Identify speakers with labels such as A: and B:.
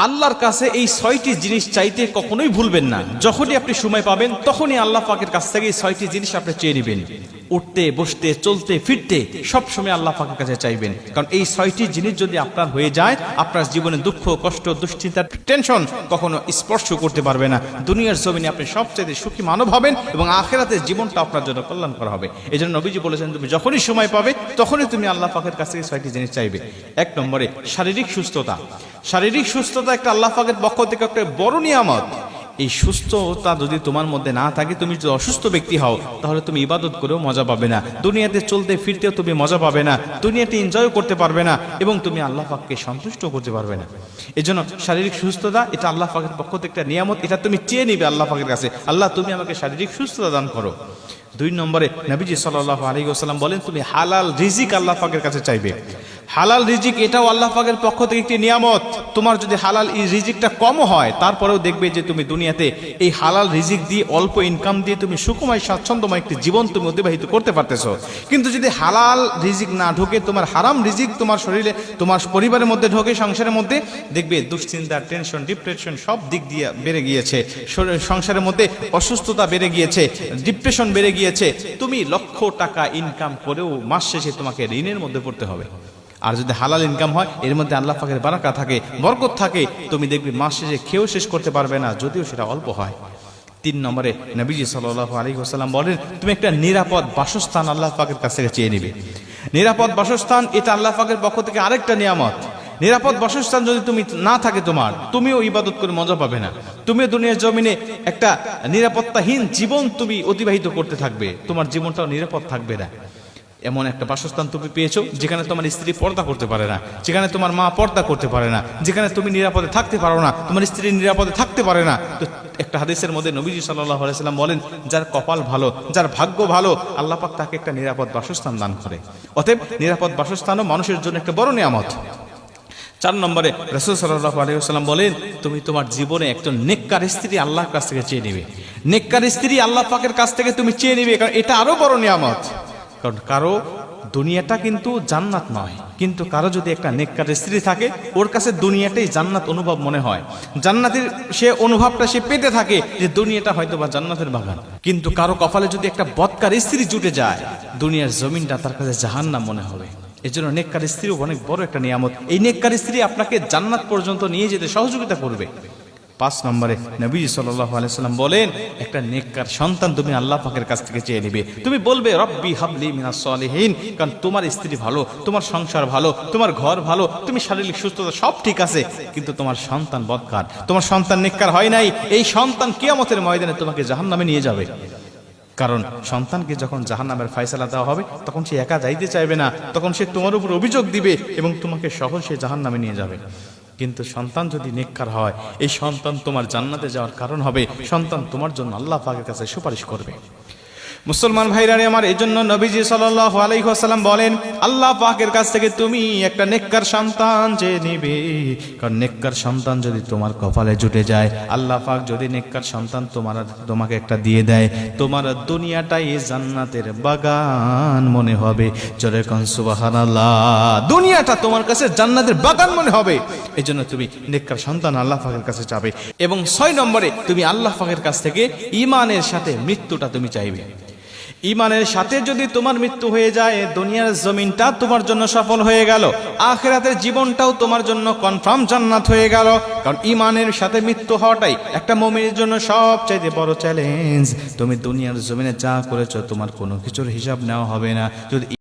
A: আল্লাহর কাছে এই ৬টি জিনিস চাইতে কখনোই ভুলবেন না। যখনই আপনি সময় পাবেন তখনই আল্লাহ পাকের কাছ থেকে এই ৬টি জিনিস আপনি চেয়ে নেবেন। উঠতে বসতে চলতে ফিরতে সব সময় আল্লাহ পাকের কাছে চাইবেন, কারণ এই ৬টি জিনিস যদি আপনার হয়ে যায়, আপনার জীবনে দুঃখ কষ্ট দুশ্চিন্তা টেনশন কখনো স্পর্শ করতে পারবে না। দুনিয়ার জমিনে আপনি সবচেয়ে সুখী মানব হবেন এবং আখিরাতের জীবনটা আপনার জন্য কল্যাণকর হবে। এই জন্য নবীজি বলেছেন, তুমি যখনই সময় পাবে তখনই তুমি আল্লাহ পাকের কাছ থেকে ৬টি জিনিস চাইবে। ১ নম্বরে শারীরিক সুস্থতা। শারীরিক সুস্থতা একটা আল্লাহ পাকের পক্ষ থেকে একটা বড় নিয়ামত। এই সুস্থতা যদি তোমার মধ্যে না থাকে, তুমি যদি অসুস্থ ব্যক্তি হও, তাহলে তুমি ইবাদত করেও মজা পাবে না, দুনিয়াতে চলতে ফিরতেও তুমি মজা পাবে না, দুনিয়াতে এনজয় করতে পারবে না এবং তুমি আল্লাহ পাককে সন্তুষ্ট করতে পারবে না। এজন্য শারীরিক সুস্থতা এটা আল্লাহ পাকের পক্ষ থেকে একটা নিয়ামত, এটা তুমি চেয়ে নিবে আল্লাহ পাকের কাছে, আল্লাহ তুমি আমাকে শারীরিক সুস্থতা দান করো। ২ নম্বরে নবীজি সাল্লাল্লাহু আলাইহি ওয়াসাল্লাম বলেন, তুমি হালাল রিজিক আল্লাহ পাকের কাছে চাইবে। হালাল রিজিক এটাও আল্লাহ পাকের পক্ষ থেকে একটি নিয়ামত। তোমার যদি হালাল এই রিজিকটা কম হয়, তারপরেও দেখবে যে তুমি দুনিয়াতে এই হালাল রিজিক দিয়ে অল্প ইনকাম দিয়ে তুমি সুখময় স্বাচ্ছন্দ্যময় একটি জীবন তুমি অতিবাহিত করতে পারতেছো। কিন্তু যদি হালাল রিজিক না ঢোকে, তোমার হারাম রিজিক তোমার শরীরে তোমার পরিবারের মধ্যে ঢোকে, সংসারের মধ্যে, দেখবে দুশ্চিন্তা টেনশন ডিপ্রেশন সব দিক দিয়ে বেড়ে গিয়েছে, সংসারের মধ্যে অসুস্থতা বেড়ে গিয়েছে, ডিপ্রেশন বেড়ে গিয়েছে। তুমি লক্ষ টাকা ইনকাম করেও মাস শেষে তোমাকে ঋণের মধ্যে পড়তে হবে। আর যদি হালাল ইনকাম হয়, এর মধ্যে আল্লাহ পাকের বারাকা থাকে, বরকত থাকে, তুমি দেখবে মাস শেষে খেয়েও শেষ করতে পারবে না, যদিও সেটা অল্প হয়। ৩ নম্বরে নবীজি সাল্লাল্লাহু আলাইহি ওয়াসাল্লাম বলেন, তুমি একটা নিরাপদ বাসস্থান আল্লাহ পাকের কাছ থেকে চেয়ে নিবে। নিরাপদ বাসস্থান এটা আল্লাহ পাকের পক্ষ থেকে আরেকটা নিয়ামত। নিরাপদ বাসস্থান যদি তুমি না থাকে, তুমিও ইবাদত করে মজা পাবে না, তুমিও দুনিয়ার জমিনে একটা নিরাপত্তাহীন জীবন তুমি অতিবাহিত করতে থাকবে, তোমার জীবনটাও নিরাপদ থাকবে না। এমন একটা বাসস্থান তুমি পেয়েছো যেখানে তোমার স্ত্রী পর্দা করতে পারে না, যেখানে তোমার মা পর্দা করতে পারে না, যেখানে তুমি নিরাপদে থাকতে পারো না, তোমার স্ত্রী নিরাপদে থাকতে পারে না। তো একটা হাদিসের মধ্যে নবীজি সাল্লাল্লাহু আলাইহি সাল্লাম বলেন, যার কপাল ভালো, যার ভাগ্য ভালো, আল্লাহ পাক তাকে একটা নিরাপদ বাসস্থান দান করে। অতএব নিরাপদ বাসস্থানও মানুষের জন্য একটা বড় নিয়ামত। ৪ নম্বরে রাসূল সাল্লাল্লাহু আলাইহি ওয়াসাল্লাম বলেন, তুমি তোমার জীবনে একজন নেককার স্ত্রী আল্লাহর কাছ থেকে চেয়ে নিবে। নেককার স্ত্রী আল্লাহ পাকের কাছ থেকে তুমি চেয়ে নিবে, কারণ এটা আরো বড় নিয়ামত। কারণ কারো দুনিয়াটা কিন্তু জান্নাত নয়, কিন্তু কারো যদি একটা নেককার স্ত্রী থাকে, ওর কাছে দুনিয়াটাই জান্নাত অনুভব মনে হয়, জান্নাতের সে অনুভবটা সে পেতে থাকে যে দুনিয়াটা হয়তো বা জান্নাতের বাগান। কিন্তু কারো কপালে যদি একটা বদকার স্ত্রী জুটে যায়, দুনিয়ার জমিনটা তার কাছে জাহান্নাম মনে হবে। এই জন্য নেককার স্ত্রী অনেক বড় একটা নিয়ামত। এই নেককার স্ত্রী আপনাকে জান্নাত পর্যন্ত নিয়ে যেতে সহযোগিতা করবে। ৫ নম্বরে নবীজি সাল্লাল্লাহু আলাইহি সাল্লাম বলেন, একটা নেককার সন্তান তুমি আল্লাহ পাকের কাছ থেকে চেয়ে নিবে। তুমি বলবে, রব্বি হাবলি মিনাস সালিহিন, কারণ তোমার স্ত্রী ভালো, তোমার সংসার ভালো, তোমার ঘর ভালো, তুমি শারীরিক সুস্থতা সব ঠিক আছে, কিন্তু তোমার সন্তান বদকার, তোমার সন্তান নেককার হয় নাই। এই সন্তান কিয়ামতের ময়দানে তোমাকে জাহান্নামে নিয়ে যাবে। কারণ সন্তানকে যখন জাহান্নামের ফয়সালা দেওয়া হবে, তখন সে একা যাইতে চাইবে না, তখন সে তোমার উপর অভিযোগ দিবে এবং তোমাকে সহ সে জাহান্নামে নিয়ে যাবে। কিন্তু সন্তান যদি নেককার হয়, এই সন্তান তোমার জান্নাতে যাওয়ার কারণ হবে, সন্তান তোমার জন্য আল্লাহ পাকের কাছে সুপারিশ করবে। মুসলমান ভাইরা আমার, এজন্য নবীজি সাল্লাল্লাহু আলাইহি ওয়াসাল্লাম বলেন, আল্লাহ পাকের কাছ থেকে তুমি একটা নেককার সন্তান চেয়ে নিবে, কারণ নেককার সন্তান যদি তোমার কপালে জুটে যায়, আল্লাহ পাক যদি নেককার সন্তান তোমাকে একটা দিয়ে দেয়, তোমার দুনিয়াটাই জান্নাতের বাগান মনে হবে। জোরে কোন সুবহানাল্লাহ। দুনিয়াটা তোমার কাছে জান্নাতের বাগান মনে হবে। এজন্য তুমি নেককার সন্তান আল্লাহ পাকের কাছে চাবে। এবং ৬ নম্বরে তুমি আল্লাহ পাকের কাছ থেকে ঈমানের সাথে মৃত্যুটা তুমি চাইবে। ঈমানের সাথে যদি তোমার মৃত্যু হয়ে যায়, দুনিয়ার জমিনটা তোমার জন্য সফল হয়ে গেল, আখিরাতের জীবনটাও তোমার জন্য কনফার্ম জান্নাত হয়ে গেল। কারণ ঈমানের সাথে মৃত্যু হওয়াটাই একটা মুমিনের জন্য সবচেয়ে বড় চ্যালেঞ্জ। তুমি দুনিয়ার জমিনে যা করেছো, তোমার কোনো কিছুর হিসাব নেওয়া হবে না। যদি